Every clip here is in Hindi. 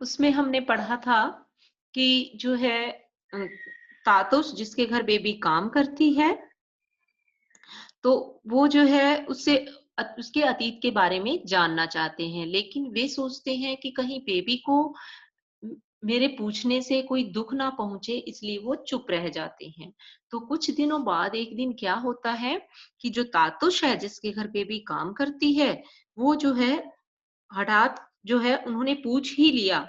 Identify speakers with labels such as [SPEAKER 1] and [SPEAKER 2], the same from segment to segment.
[SPEAKER 1] उसमें हमने पढ़ा था कि जो है अ, तातुश जिसके घर बेबी काम करती है, तो वो जो है उसके अतीत के बारे में जानना चाहते हैं, लेकिन वे सोचते हैं कि कहीं बेबी को म मेरे पूछने से कोई दुःख ना पहुँचे, इसलिए वो चुप रह जाते हैं। तो कुछ दिनों बाद एक दिन क्या होता है कि जो तातुश है जिसके घर बेबी काम करती है, वो जो है हठात जो है उन्होंने पूछ ही लिया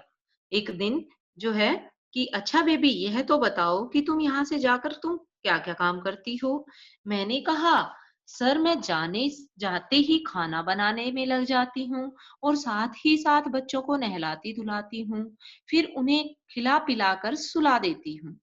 [SPEAKER 1] एक दिन जो है कि अच्छा बेबी यह तो बताओ कि तुम यहाँ से जाकर तुम क्या-क्या काम करती हो? मैंने कहा सर मैं जाने जाते ही खाना बनाने में लग जाती हूँ और साथ ही साथ बच्चों को नहलाती-धुलाती हूँ, फिर उन्हें खिला-पिला कर सुला देती हूँ।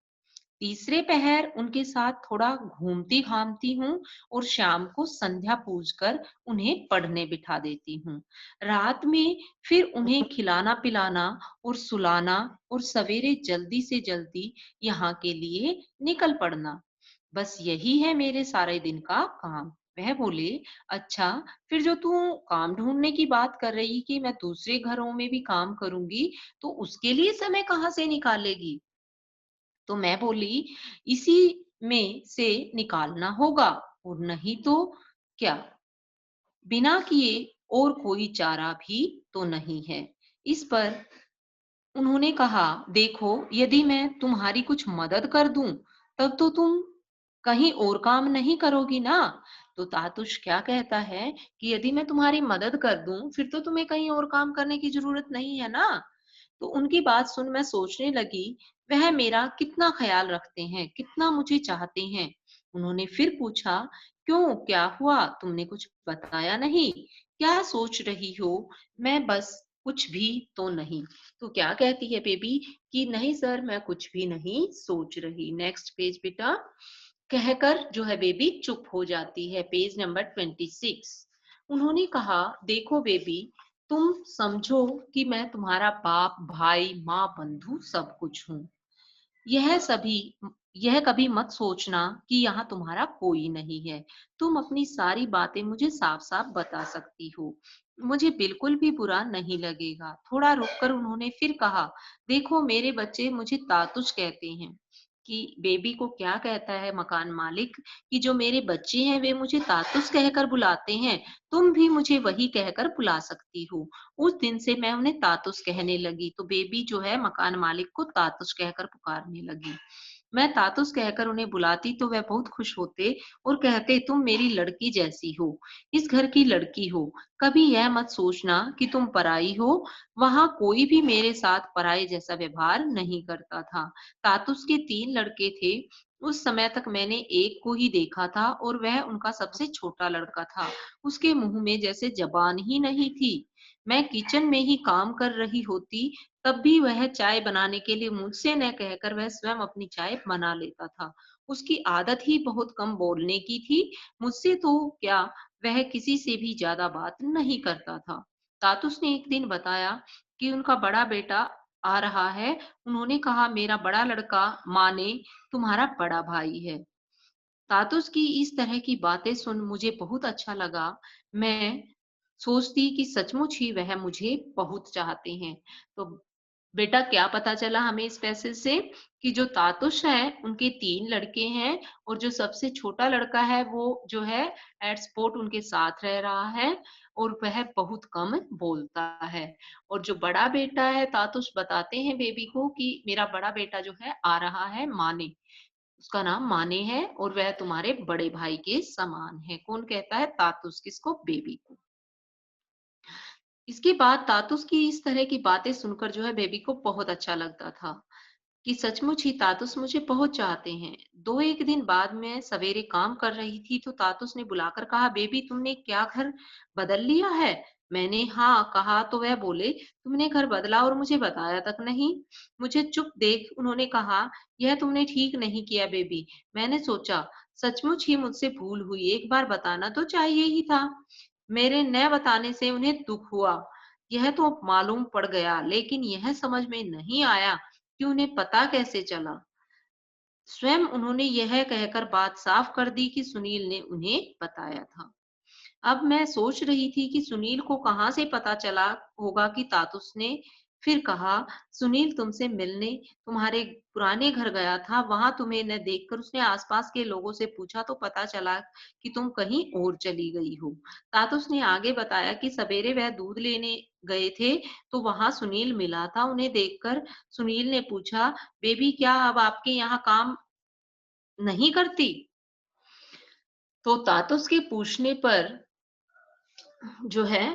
[SPEAKER 1] तीसरे पहर उनके साथ थोड़ा घूमती-घामती हूँ और शाम को संध्या पूजकर उन्हें पढ़ने बिठा देती हूँ। रात में फिर उन्हें खिलाना-पिलाना और सुलाना और सवेरे जल्दी से जल्दी यहाँ के लिए निकल पड़ना। बस यही है मेरे सारे दिन का काम। वह बोले, अच्छा फिर जो तू काम ढूँढने की बात कर रही कि मैं दूसरे घरों में भी काम करूँगी, तो उसके लिए समय कहाँ से निकालेगी? तो मैं बोली, इसी में से निकालना होगा और नहीं तो क्या? बिना किए और कोई चारा भी तो नहीं है। इस पर उन्होंने कहा, देखो यदि मैं तुम्हारी कुछ मदद कर दूँ, तब तो तुम कहीं और काम नहीं करोगी ना? तो तातुश क्या कहता है कि यदि मैं तुम्हारी मदद कर दूँ, फिर तो तुम्हें कहीं और काम करने की ज़रूरत नहीं है ना? तो उनकी बात सुन मैं सोचने लगी, वह मेरा कितना ख़्याल रखते हैं, कितना मुझे चाहते हैं। उन्होंने फिर पूछा, क्यों क्या हुआ? तुमने कुछ बताया नहीं? क्या सोच रही हो? मैं बस कुछ भी तो नहीं। तो क्या कहती है बेबी कि नहीं सर मैं कुछ भी नहीं सोच रही। नेक्स्ट पेज बेटा। कहकर जो है बेबी चुप हो जाती है। Page number 26। उन्होंने कहा देखो बेबी तुम समझो कि मैं तुम्हारा बाप, भाई, माँ, बंधु सब कुछ हूँ। यह सभी यह कभी मत सोचना कि यहाँ तुम्हारा कोई नहीं है। तुम अपनी सारी बातें मुझे साफ-साफ बता सकती हो। मुझे बिल्कुल भी बुरा नहीं लगेगा। थोड़ा रुककर उन्होंने फिर कहा, देखो मेरे बच्चे मुझे तातुश कहते हैं कि बेबी को क्या कहता है मकान मालिक कि जो मेरे बच्चे हैं वे मुझे तातुश कहकर बुलाते हैं, तुम भी मुझे वही कहकर बुला सकती हो। उस दिन से मैं उन्हें तातुश कहने लगी, तो बेबी जो है मकान मालिक को तातुश कहकर पुकारने लगी। मैं तातुश कहकर उन्हें बुलाती तो वह बहुत खुश होते और कहते तुम मेरी लड़की जैसी हो, इस घर की लड़की हो। कभी यह मत सोचना कि तुम पराई हो, वहाँ कोई भी मेरे साथ पराये जैसा व्यवहार नहीं करता था। तातुश के 3 लड़के थे, उस समय तक मैंने एक को ही देखा था और वह उनका सबसे छोटा लड़का था। उसके मुँह में जैसे ज़बान ही नहीं थी। मैं किचन में ही काम कर रही होती, तब भी वह चाय बनाने के लिए मुझसे न कहकर वह स्वयं अपनी चाय बना लेता था। उसकी आदत ही बहुत कम बोलने की थी, मुझसे तो क्या वह किसी से भी ज़्यादा बात नहीं करता था। तातुस ने एक दिन बताया कि उनका बड़ा बेटा आ रहा है। उन्होंने कहा मेरा बड़ा लड़का माने तुम्हारा बड़ा भाई है। तातुस की इस तरह की बातें सुन मुझे बहुत अच्छा लगा। मैं सोचती कि सचमुच ही वह मुझे बहुत चाहते हैं। तो बेटा क्या पता चला हमें इस पैसेज से कि जो तातुश हैं, उनके 3 लड़के हैं और जो सबसे छोटा लड़का है वो जो है एट स्पोर्ट उनके साथ रह रहा है और वह बहुत कम बोलता है। और जो बड़ा बेटा है तातुश बताते हैं बेबी को कि मेरा बड़ा बेटा जो है आ रहा है माने। उसका नाम माने है और वह तुम्हारे बड़े भाई के समान है। कौन कहता है? तातुस किसको? बेबी को। इसके बाद तातुस की इस तरह की बातें सुनकर जो है बेबी को बहुत अच्छा लगता था कि सचमुच ही तातुस मुझे बहुत चाहते हैं। 2-1 दिन बाद मैं सवेरे काम कर रही थी तो तातुस ने बुलाकर कहा बेबी तुमने क्या घर बदल लिया है? मैंने हाँ कहा तो वह बोले तुमने घर बदला और मुझे बताया तक नहीं। मुझे चुप देख उन्होंने कहा यह तुमने ठीक नहीं किया बेबी। मैंने सोचा सचमुच ही मुझसे भूल हुई, एक बार बताना तो चाहिए ही था। मेरे न बताने से उन्हें दुःख हुआ, यह तो मालूम पड़ गया, लेकिन यह समझ में नहीं आया कि उन्हें पता कैसे चला। स्वयं उन्होंने यह कहकर बात साफ कर दी कि सुनील ने उन्हें बताया था। अब मैं सोच रही थी कि सुनील को कहाँ से पता चला होगा कि तातुस ने फिर कहा, सुनील तुमसे मिलने तुम्हारे पुराने घर गया था, वहां तुम्हें न देखकर उसने आसपास के लोगों से पूछा तो पता चला कि तुम कहीं और चली गई हो। तातुस ने आगे बताया कि सवेरे वह दूध लेने गए थे तो वहां सुनील मिला था। उन्हें देखकर सुनील ने पूछा, बेबी क्या अब आपके यहाँ काम नहीं करती? तो तातुस के पूछने पर जो है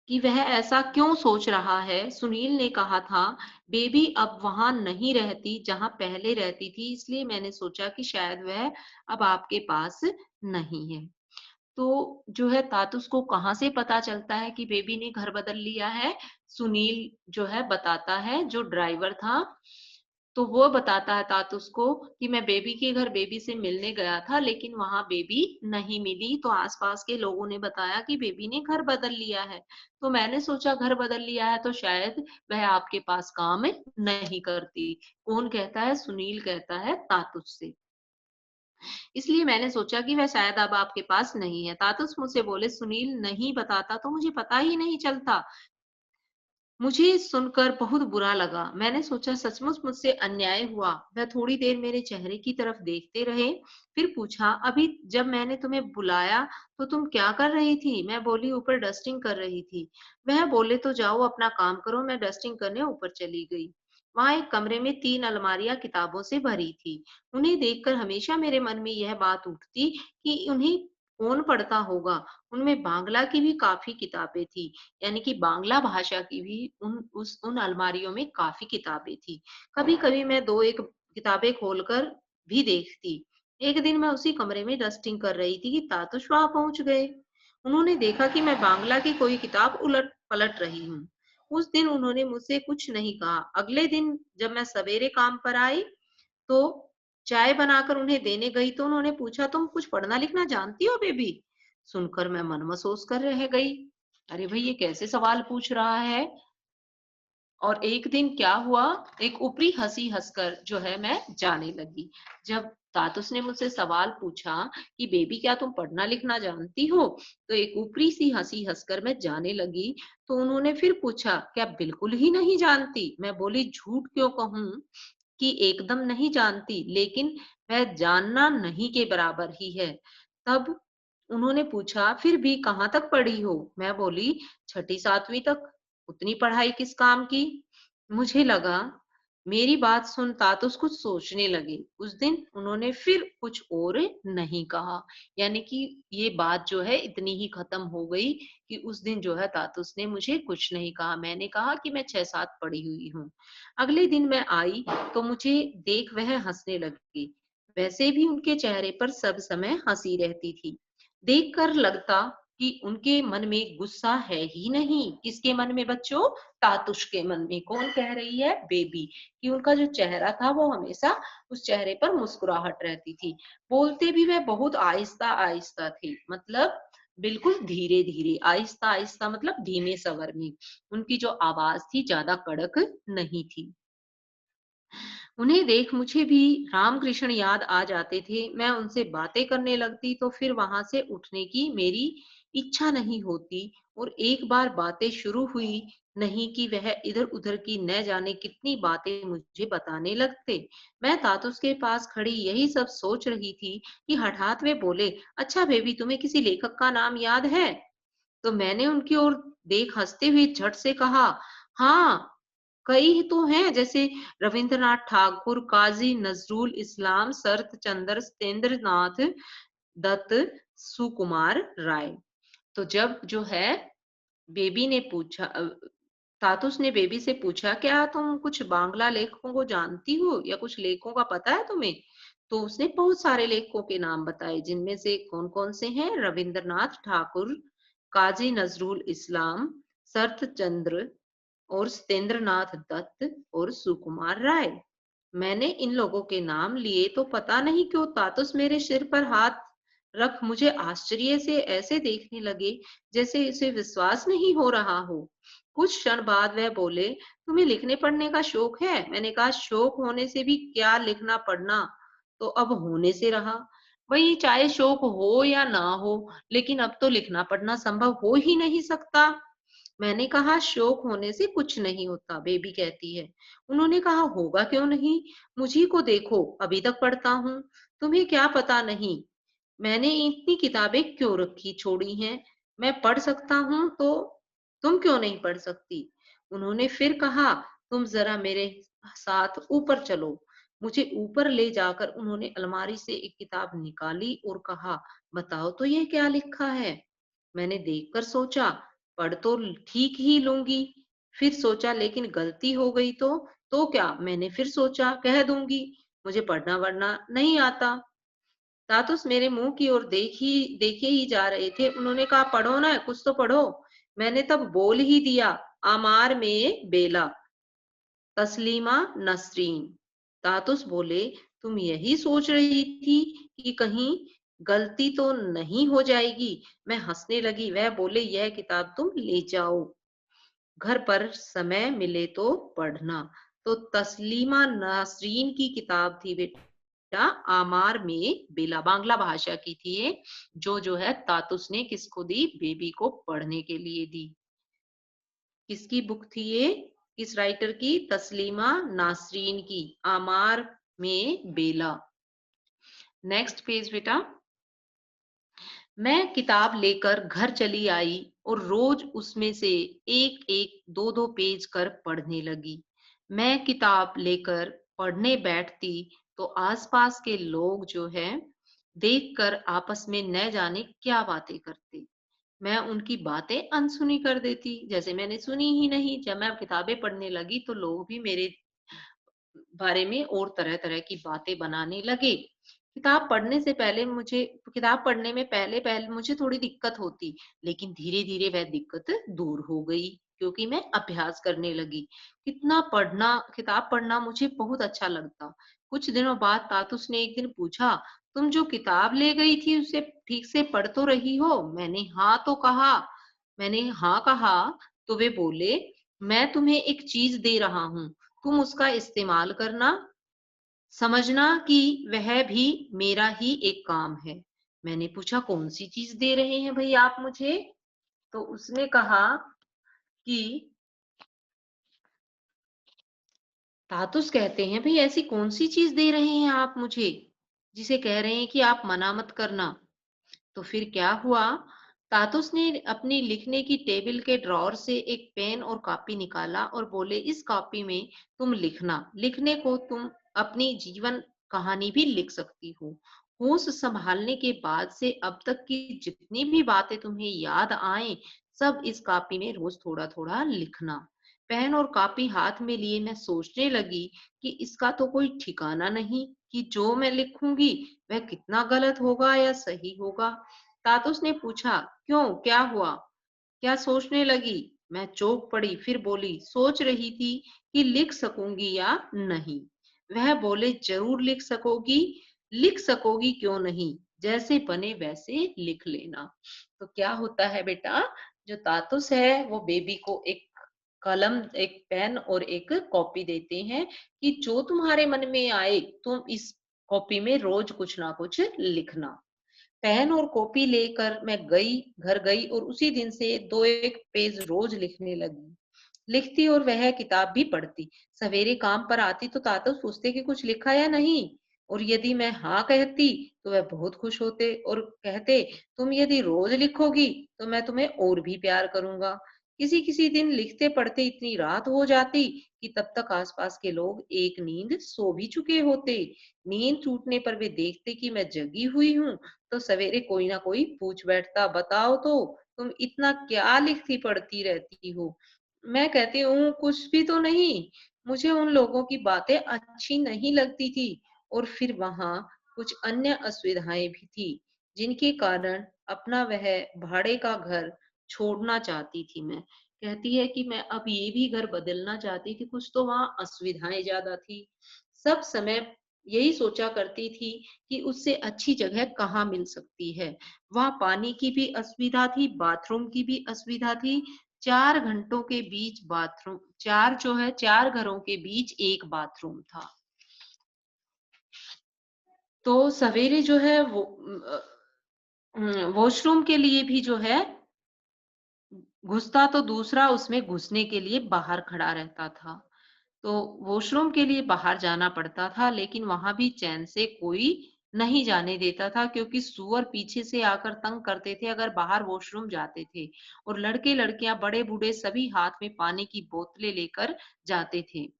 [SPEAKER 1] कि वह ऐसा क्यों सोच रहा है, सुनील ने कहा था, बेबी अब वहां नहीं रहती जहां पहले रहती थी, इसलिए मैंने सोचा कि शायद वह अब आपके पास नहीं है। तो जो है तातुस को कहाँ से पता चलता है कि बेबी ने घर बदल लिया है? सुनील जो है बताता है, जो ड्राइवर था, तो वो बताता है तातुस को कि मैं बेबी के घर बेबी से मिलने गया था, लेकिन वहां बेबी नहीं मिली। तो आसपास के लोगों ने बताया कि बेबी ने घर बदल लिया है। तो मैंने सोचा घर बदल लिया है तो शायद वह आपके पास काम नहीं करती। कौन कहता है? सुनील कहता है तातुस से। इसलिए मैंने सोचा कि वह शायद अब आपके पास नहीं है। तातुस मुझसे बोले, सुनील नहीं बताता तो मुझे पता ही नहीं चलता। मुझे सुनकर बहुत बुरा लगा। मैंने सोचा सचमुच मुझसे अन्याय हुआ। वह थोड़ी देर मेरे चेहरे की तरफ देखते रहे, फिर पूछा, अभी जब मैंने तुम्हें बुलाया तो तुम क्या कर रही थी? मैं बोली, ऊपर डस्टिंग कर रही थी। वह बोले, तो जाओ अपना काम करो। मैं डस्टिंग करने ऊपर चली गई। वहां एक कमरे में 3 अलमारियां किताबों से भरी थी। उन्हें देखकर हमेशा मेरे मन में यह बात उठती कि उन्हें कौन पढ़ता होगा। उनमें बांग्ला की भी काफी किताबें थी, यानी कि बांग्ला भाषा की भी उन अलमारियों में काफी किताबें थी। कभी-कभी मैं 2-1 किताबें खोलकर भी देखती। एक दिन मैं उसी कमरे में डस्टिंग कर रही थी कि तातुश वहां पहुंच गए। उन्होंने देखा कि मैं बांग्ला की कोई किताब उलट-पलट रही हूँ। उस दिन उन्होंने मुझसे कुछ नहीं कहा। अगले दिन जब मैं सवेरे काम पर आई तो चाय बनाकर उन्हें देने गई तो उन्होंने पूछा, तुम कुछ पढ़ना लिखना जानती हो बेबी? सुनकर मैं मन महसूस कर रह गई। अरे भाई, ये कैसे सवाल पूछ रहा है? और एक दिन क्या हुआ, एक ऊपरी हंसी हंसकर जो है मैं जाने लगी। जब तातुस ने मुझसे सवाल पूछा कि बेबी क्या तुम पढ़ना लिखना जानती हो, तो एक ऊपरी सी हंसी हंसकर मैं जाने लगी। तो उन्होंने फिर पूछा, क्या बिल्कुल ही नहीं जानती? मैं बोली, झूठ क्यों कहूं कि एकदम नहीं जानती, लेकिन वह जानना नहीं के बराबर ही है। तब उन्होंने पूछा, फिर भी कहाँ तक पढ़ी हो? मैं बोली, छठी 7वीं तक। उतनी पढ़ाई किस काम की? मुझे लगा मेरी बात सुन तातुस कुछ सोचने लगे। उस दिन उन्होंने फिर कुछ और नहीं कहा, यानी कि ये बात जो है इतनी ही खत्म हो गई कि उस दिन जो है तातुस ने मुझे कुछ नहीं कहा। मैंने कहा कि मैं 6-7 पढ़ी हुई हूँ। अगले दिन मैं आई तो मुझे देख वह हंसने लगी। वैसे भी उनके चेहरे पर सब समय हंसी रहती थी। देखकर लगता कि उनके मन में गुस्सा है ही नहीं। किसके मन में बच्चों? तातुश के मन में। कौन कह रही है? बेबी। कि उनका जो चेहरा था वो हमेशा उस चेहरे पर मुस्कुराहट रहती थी। बोलते भी वह बहुत आहिस्ता आहिस्ता थी, मतलब बिल्कुल धीरे धीरे, आहिस्ता आहिस्ता मतलब धीमे स्वर में। उनकी जो आवाज थी ज्यादा कड़क नहीं थी। उन्हें देख मुझे भी रामकृष्ण याद आ जाते थे। मैं उनसे बातें करने लगती तो फिर वहां से उठने की मेरी इच्छा नहीं होती, और एक बार बातें शुरू हुई नहीं कि वह इधर उधर की न जाने कितनी बातें मुझे बताने लगते। मैं तातुस के पास खड़ी यही सब सोच रही थी कि हठात वे बोले, अच्छा बेबी, तुम्हें किसी लेखक का नाम याद है? तो मैंने उनकी ओर देख हंसते हुए झट से कहा, हाँ, कई तो हैं, जैसे रविंद्रनाथ ठाकुर, काजी नजरुल इस्लाम, शरत चंद्र, सत्येंद्रनाथ दत्त, सुकुमार राय। तो जब जो है बेबी ने पूछा तातुस ने बेबी से पूछा, क्या तुम कुछ बांग्ला लेखकों को जानती हो या कुछ लेखकों का पता है तुम्हें? तो उसने बहुत सारे लेखकों के नाम बताए, जिनमें से कौन कौन से हैं? रविंद्रनाथ ठाकुर, काजी नजरुल इस्लाम, शरत चंद्र और सत्येंद्रनाथ दत्त और सुकुमार राय। मैंने इन लोगों के नाम लिए तो पता नहीं क्यों तातुस मेरे सिर पर हाथ रख मुझे आश्चर्य से ऐसे देखने लगे जैसे इसे विश्वास नहीं हो रहा हो। कुछ क्षण बाद वह बोले, तुम्हें लिखने पढ़ने का शौक है? मैंने कहा, शौक होने से भी क्या, लिखना पढ़ना तो अब होने से रहा। वही, चाहे शौक हो या ना हो, लेकिन अब तो लिखना पढ़ना संभव हो ही नहीं सकता। मैंने कहा शौक होने से कुछ नहीं होता, बेबी कहती है। उन्होंने कहा होगा क्यों नहीं? मुझी को देखो, अभी तक पढ़ता हूँ। तुम्हें क्या पता नहीं मैंने इतनी किताबें क्यों रखी छोड़ी हैं? मैं पढ़ सकता हूँ तो तुम क्यों नहीं पढ़ सकती? उन्होंने फिर कहा तुम जरा मेरे साथ ऊपर चलो। मुझे ऊपर ले जाकर उन्होंने अलमारी से एक किताब निकाली और कहा बताओ तो ये क्या लिखा है? मैंने देखकर सोचा पढ़ तो ठीक ही लूंगी। फिर सोचा लेकिन गलती हो गई तो क्या? मैंने फिर सोचा कह दूंगी मुझे पढ़ना वढ़ना नहीं आता। तातुस मेरे मुंह की ओर देखे ही जा रहे थे। उन्होंने कहा पढ़ो ना, कुछ तो पढ़ो। मैंने तब बोल ही दिया आमार में बेला तस्लीमा नसरीन। तातुस बोले तुम यही सोच रही थी कि कहीं गलती तो नहीं हो जाएगी? मैं हंसने लगी। वह बोले यह किताब तुम ले जाओ, घर पर समय मिले तो पढ़ना। तो तस्लीमा नासरीन की किताब थी बेटा आमार में बेला, बांग्ला भाषा की थी ये, जो है तातुस ने किसको दी? बेबी को पढ़ने के लिए दी। किसकी बुक थी ये? किस राइटर की? तस्लीमा नासरीन की, आमार में बेला। नेक्स्ट पेज बेटा। मैं किताब लेकर घर चली आई और रोज उसमें से एक एक दो दो पेज कर पढ़ने लगी। मैं किताब लेकर पढ़ने बैठती तो आसपास के लोग जो है देखकर आपस में न जाने क्या बातें करते। मैं उनकी बातें अनसुनी कर देती, जैसे मैंने सुनी ही नहीं। जब मैं किताबें पढ़ने लगी तो लोग भी मेरे बारे में और तरह-तरह की बातें बनाने लगे। किताब पढ़ने से पहले मुझे किताब पढ़ने में पहले-पहले मुझे थोड़ी दिक्कत होती, लेकिन धीरे-धीरे वह दिक्कत दूर हो गई क्योंकि मैं अभ्यास करने लगी। किताब पढ़ना मुझे बहुत अच्छा लगता। कुछ दिनों बाद तातुस ने एक दिन पूछा, "तुम जो किताब ले गई थी उसे ठीक से पढ़ तो रही हो?" मैंने हाँ कहा तो वे बोले, "मैं तुम्हें एक चीज़ दे रहा हूँ। तुम उसका इस्तेमाल करना, समझना कि वह भी मेरा ही एक काम है।" मैंने पूछा कौन सी चीज दे रहे हैं भई आप मुझे? तो उसने कहा कि तातुस कहते हैं भई ऐसी कौन सी चीज दे रहे हैं आप मुझे, जिसे कह रहे हैं कि आप मना मत करना। तो फिर क्या हुआ? तातुस ने अपनी लिखने की टेबल के ड्रॉर से एक पेन और कॉपी निकाला और बोले इस कॉपी में तुम लिखना। लिखने को तुम अपनी जीवन कहानी भी लिख सकती हो। होश संभालने के बाद से अब तक की जितनी भी बातें तुम्हें याद आए सब इस कॉपी में रोज थोड़ा थोड़ा लिखना। पेन और कॉपी हाथ में लिए मैं सोचने लगी कि इसका तो कोई ठिकाना नहीं कि जो मैं लिखूंगी वह कितना गलत होगा या सही होगा। तातुस ने पूछा क्यों, क्या हुआ? क्या सोचने लगी? मैं चौंक पड़ी, फिर बोली सोच रही थी कि लिख सकूंगी या नहीं। वह बोले जरूर लिख सकोगी क्यों नहीं, जैसे बने वैसे लिख लेना। तो क्या होता है बेटा, जो तातुस है वो बेबी को एक कलम, एक पेन और एक कॉपी देते हैं कि जो तुम्हारे मन में आए तुम इस कॉपी में रोज कुछ ना कुछ लिखना। पेन और कॉपी लेकर मैं घर गई और उसी दिन से 2-1 पेज रोज लिखने लगी। लिखती और वह किताब भी पढ़ती। सवेरे काम पर आती तो तातुस पूछते कि कुछ लिखा या नहीं? और यदि मैं हाँ कहती तो वह बहुत खुश होते और कहते तुम यदि रोज लिखोगी तो मैं तुम्हें और भी प्यार करूंगा। किसी-किसी दिन लिखते पढ़ते इतनी रात हो जाती कि तब तक आसपास के लोग एक नींद सो भी चुके होते। नींद टूटने पर वे देखते कि मैं जगी हुई हूँ तो सवेरे कोई ना कोई पूछ बैठता बताओ तो तुम इतना क्या लिखती पढ़ती रहती हो? मैं कहती हूँ कुछ भी तो नहीं, मुझे उन लोगों की बातें अच्छी नहीं लगती थी और फिर वहाँ कुछ अन्य असुविधाएं भी थी जिनके कारण अपना वह भाड़े का घर छोड़ना चाहती थी मैं। कहती है कि मैं अब ये भी घर बदलना चाहती थी, कुछ तो वहाँ असुविधाएं ज्यादा थी। सब समय यही सोचा करती थी कि उससे अच्छी जगह कहाँ मिल सकती है। वहाँ पानी की भी असुविधा थी, बाथरूम की भी असुविधा थी। 4 घंटों के बीच बाथरूम 4 जो है 4 घरों के बीच 1 बाथरूम था। तो सवेरे जो है वो वॉशरूम के लिए भी जो है घुसता तो दूसरा उसमें घुसने के लिए बाहर खड़ा रहता था। तो वॉशरूम के लिए बाहर जाना पड़ता था, लेकिन वहाँ भी चैन से कोई नहीं जाने देता था क्योंकि सूअर पीछे से आकर तंग करते थे अगर बाहर वॉशरूम जाते थे। और लड़के-लड़कियाँ, बड़े-बूढ़े सभी हाथ में पानी की बोतलें लेकर जाते थे।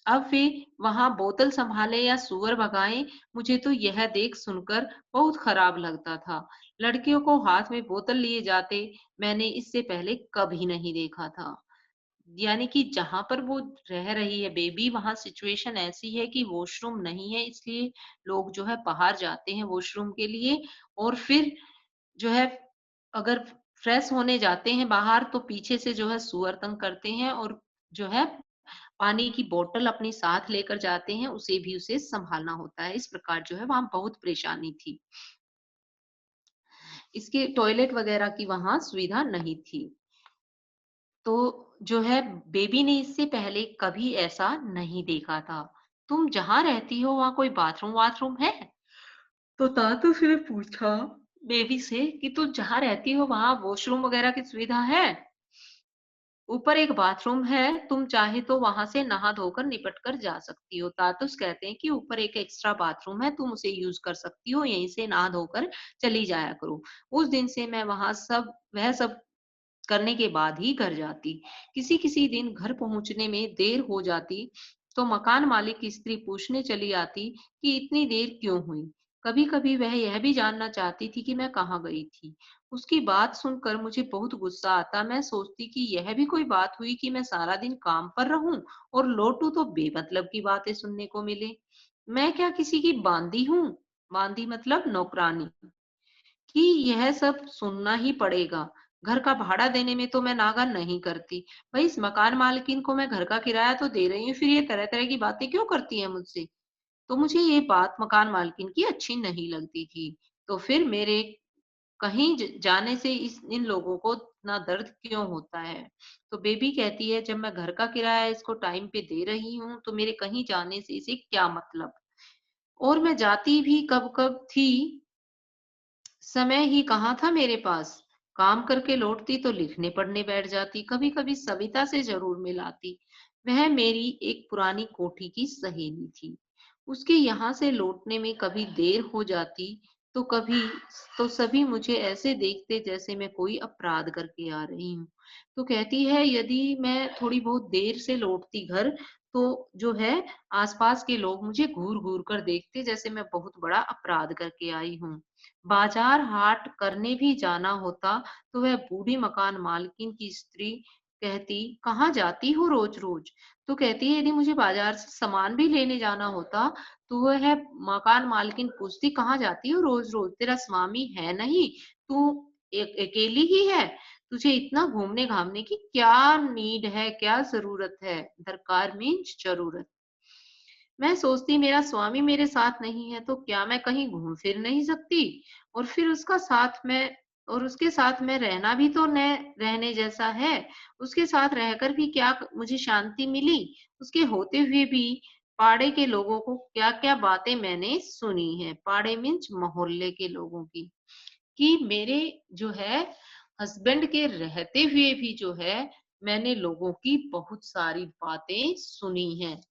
[SPEAKER 1] अब वे वहाँ बोतल सँभालें या सूअर भगाएँ, मुझे तो यह देख सुनकर बहुत खराब लगता था। लड़कियों को हाथ में बोतल लिए जाते मैंने इससे पहले कभी नहीं देखा था। यानी कि जहाँ पर वो रह रही है बेबी, वहाँ सिचुएशन ऐसी है कि वॉशरूम नहीं है, इसलिए लोग जो है बाहर जाते हैं वॉशरूम के लिए। और फिर जो है अगर फ्रेश होने जाते हैं बाहर तो पीछे से जो है सूअर तंग करते हैं और जो है पानी की बोतल अपनी साथ लेकर जाते हैं, उसे भी उसे सँभालना होता है। इस प्रकार जो है वहाँ बहुत परेशानी थी। इसके टॉयलेट वगैरह की वहाँ सुविधा नहीं थी। तो जो है बेबी ने इससे पहले कभी ऐसा नहीं देखा था। तुम जहाँ रहती हो वहाँ कोई बाथरूम-वाथरूम है? तो तातुश ने पूछा बेबी से कि तू जहाँ रहती हो वहाँ वॉशरूम वगैरह की सुविधा है? ऊपर एक बाथरूम है, तुम चाहे तो वहाँ से नहा धोकर निपट कर जा सकती हो। तातुस कहते हैं कि ऊपर एक एक्स्ट्रा बाथरूम है, तुम उसे यूज़ कर सकती हो, यहीं से नहा धोकर चली जाया करो। उस दिन से मैं वहाँ वह सब करने के बाद ही घर जाती। किसी-किसी दिन घर पहुँचने में देर हो जाती, तो मकान मालिक की स्त्री पूछने चली आती कि इतनी देर क्यों हुई? कभी-कभी वह यह भी जानना चाहती थी कि मैं कहाँ गई थी। उसकी बात सुनकर मुझे बहुत गुस्सा आता। मैं सोचती कि यह भी कोई बात हुई कि मैं सारा दिन काम पर रहूं और लौटूं तो बेमतलब की बातें सुनने को मिले। मैं क्या किसी की बांदी हूँ? बांदी मतलब नौकरानी। कि यह सब सुनना ही पड़ेगा। घर का भाड़ा देने में तो मैं नागा नहीं करती। भई इस मकान मालकिन को मैं घर का किराया तो दे रही हूँ, फिर ये तरह-तरह की बातें क्यों करती है मुझसे? तो मुझे ये बात मकान मालकिन की अच्छी नहीं लगती थी। तो फिर मेरे कहीं जाने से इस इन लोगों को इतना दर्द क्यों होता है? तो बेबी कहती है जब मैं घर का किराया इसको टाइम पे दे रही हूँ, तो मेरे कहीं जाने से इसे क्या मतलब? और मैं जाती भी कब-कब थी, समय ही कहाँ था मेरे पास। काम करके लौटती तो लिखने पढ़ने बैठ जाती, कभी-कभी सविता से ज़रूर मिल आती। वह मेरी एक पुरानी कोठी की सहेली थी। उसके यहाँ से लौटने में कभी देर हो जाती, तो कभी तो सभी मुझे ऐसे देखते जैसे मैं कोई अपराध करके आ रही हूँ। तो कहती है यदि मैं थोड़ी बहुत देर से लौटती घर, तो जो है आस-पास के लोग मुझे घूर-घूर कर देखते जैसे मैं बहुत बड़ा अपराध करके आई हूँ। बाजार हाट करने भी जाना होता तो वह बूढ़ी मकान मालकिन की स्त्री कहती कहाँ जाती हो रोज रोज। तो कहती है यदि मुझे बाजार से सामान भी लेने जाना होता तो वह मकान मालकिन पूछती कहाँ जाती हो रोज रोज, तेरा स्वामी है नहीं, तू अकेली ही है, तुझे इतना घूमने घामने की क्या नीड है, क्या जरूरत है? दरकार मीन्स जरूरत। मैं सोचती मेरा स्वामी मेरे साथ नहीं है तो क्या मैं कहीं घूम फिर नहीं सकती? और फिर उसके साथ मैं रहना भी तो न रहने जैसा है। उसके साथ रहकर भी क्या मुझे शांति मिली? उसके होते हुए भी पाड़े के लोगों को क्या-क्या बातें मैंने सुनी हैं। पाड़े मीन्स मोहल्ले के लोगों की। कि मेरे जो है हस्बैंड के रहते हुए भी जो है मैंने लोगों की बहुत सारी बातें सुनी हैं।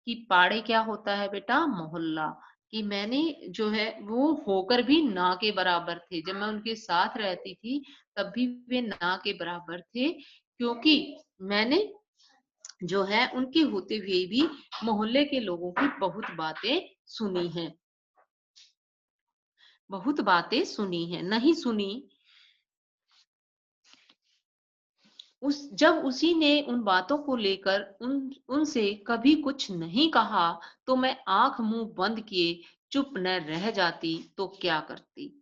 [SPEAKER 1] कि पाड़े क्या होता है बेटा? मोहल्ला। कि मैंने जो है वो होकर भी ना के बराबर थे। जब मैं उनके साथ रहती थी, तब भी वे ना के बराबर थे, क्योंकि मैंने जो है उनके होते हुए भी मोहल्ले के लोगों की बहुत बातें सुनी हैं। नहीं सुनी जब उसी ने उन बातों को लेकर उनसे कभी कुछ नहीं कहा, तो मैं आँख मुँह बंद किए चुप न रह जाती तो क्या करती?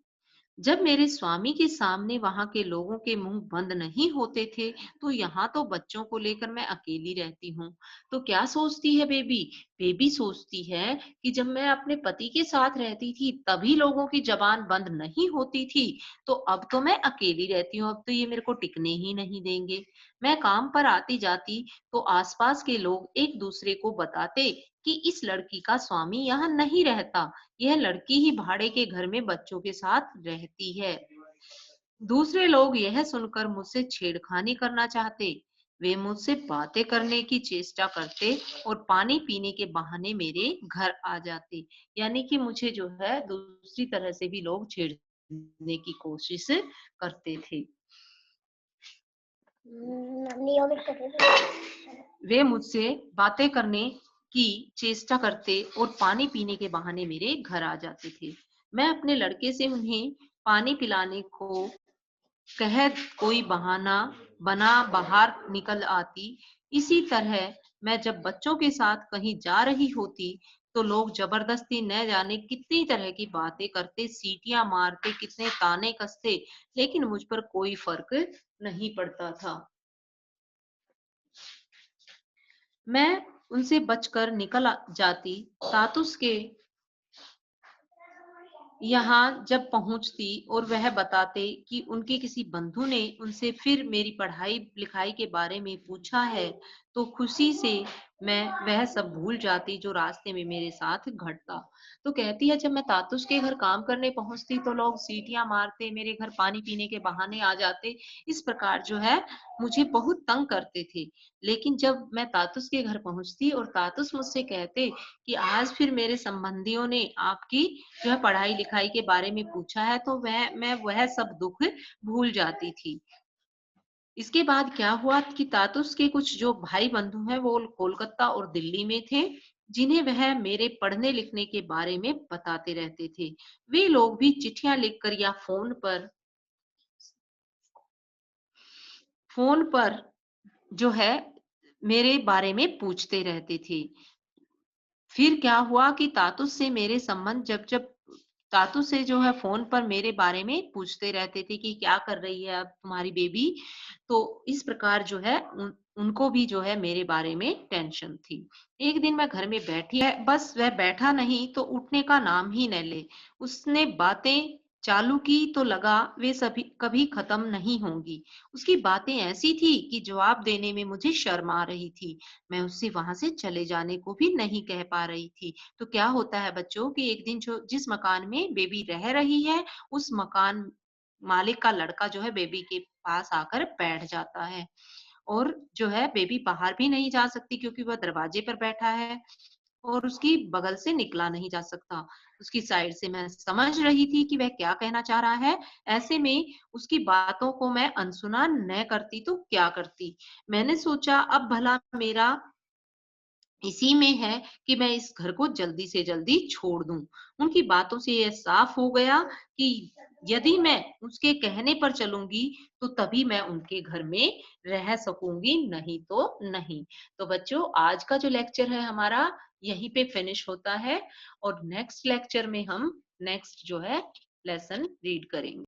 [SPEAKER 1] जब मेरे स्वामी के सामने वहां के लोगों के मुंह बंद नहीं होते थे, तो यहाँ तो बच्चों को लेकर मैं अकेली रहती हूँ। तो क्या सोचती है बेबी? बेबी सोचती है कि जब मैं अपने पति के साथ रहती थी, तभी लोगों की जबान बंद नहीं होती थी, तो अब तो मैं अकेली रहती हूँ, अब तो ये मेरे को टिकने ही नहीं देंगे। मैं काम पर आती जाती, तो आसपास के लोग एक दूसरे को बताते कि इस लड़की का स्वामी यहाँ नहीं रहता, यह लड़की ही भाड़े के घर में बच्चों के साथ रहती है। दूसरे लोग यह सुनकर मुझसे छेड़खानी करना चाहते। वे मुझसे बातें करने की चेष्टा करते और पानी पीने के बहाने मेरे घर आ जाते। यानी कि मुझे जो है दूसरी तरह से भी लोग छेड़ने की कोशिश करते थे।
[SPEAKER 2] नियमित करते थे।
[SPEAKER 1] वे मुझसे बातें करने की चेष्टा करते और पानी पीने के बहाने मेरे घर आ जाते थे। मैं अपने लड़के से उन्हें पानी पिलाने को कह कोई बहाना बना बाहर निकल आती। इसी तरह मैं जब बच्चों के साथ कहीं जा रही होती तो लोग जबरदस्ती न जाने कितनी तरह की बातें करते, सीटियां मारते, कितने ताने कसते, लेकिन मुझ पर कोई फर्क नहीं पड़ता था। मैं उनसे बचकर निकल जाती। तातुस के यहाँ जब पहुँचती और वह बताते कि उनके किसी बंधु ने उनसे फिर मेरी पढ़ाई-लिखाई के बारे में पूछा है, तो खुशी से मैं वह सब भूल जाती जो रास्ते में मेरे साथ घटता। तो कहती है जब मैं तातुस के घर काम करने पहुँचती तो लोग सीटियाँ मारते, मेरे घर पानी पीने के बहाने आ जाते। इस प्रकार जो है मुझे बहुत तंग करते थे। लेकिन जब मैं तातुस के घर पहुँचती और तातुस मुझसे कहते कि आज फिर मेरे संबंधियों ने आपकी जो है पढ़ाई-लिखाई के बारे में पूछा है तो मैं वह सब दुःख भूल जाती थी। इसके बाद क्या हुआ कि तातुस के कुछ जो भाई-बंधु हैं वो कोलकाता और दिल्ली में थे, जिन्हें वह मेरे पढ़ने-लिखने के बारे में बताते रहते थे। वे लोग भी चिट्ठियाँ लिखकर या फ़ोन पर जो है मेरे बारे में पूछते रहते थे। फिर क्या हुआ कि तातुस से मेरे संबंध जब जब तातुस से जो है फ़ोन पर मेरे बारे में पूछते रहते थे कि क्या कर रही है अब तुम्हारी बेबी? तो इस प्रकार जो है उनको भी जो है मेरे बारे में टेंशन थी। एक दिन मैं घर में बैठी है, बस वह बैठा नहीं तो उठने का नाम ही न ले। उसने बातें चालू की तो लगा वे सभी कभी खत्म नहीं होंगी। उसकी बातें ऐसी थी कि जवाब देने में मुझे शर्म आ रही थी। मैं उससे वहाँ से चले जाने को भी नहीं कह पा रही थी। तो क्या होता है बच्चों कि एक दिन जो जिस मकान में बेबी रह रही है, उस मकान मालिक का लड़का जो है बेबी के पास आकर बैठ जाता है और जो है बेबी बाहर भी नहीं जा सकती क्योंकि वह दरवाजे पर बैठा है और उसकी बगल से निकला नहीं जा सकता। उसकी साइड से मैं समझ रही थी कि वह क्या कहना चाह रहा है। ऐसे में उसकी बातों को मैं अनसुना न करती तो क्या करती? मैंने सोचा अब भला मेरा इसी में है कि मैं इस घर को जल्दी से जल्दी छोड़ दूँ। उनकी बातों से यह साफ हो गया कि यदि मैं उसके कहने पर चलूँगी, तो तभी मैं उनके घर में रह सकूँगी, नहीं तो नहीं। तो बच्चों, आज का जो लेक्चर है हमारा, यहीं पे फिनिश होता है और नेक्स्ट लेक्चर में हम नेक्स्ट जो है लेसन रीड करेंगे।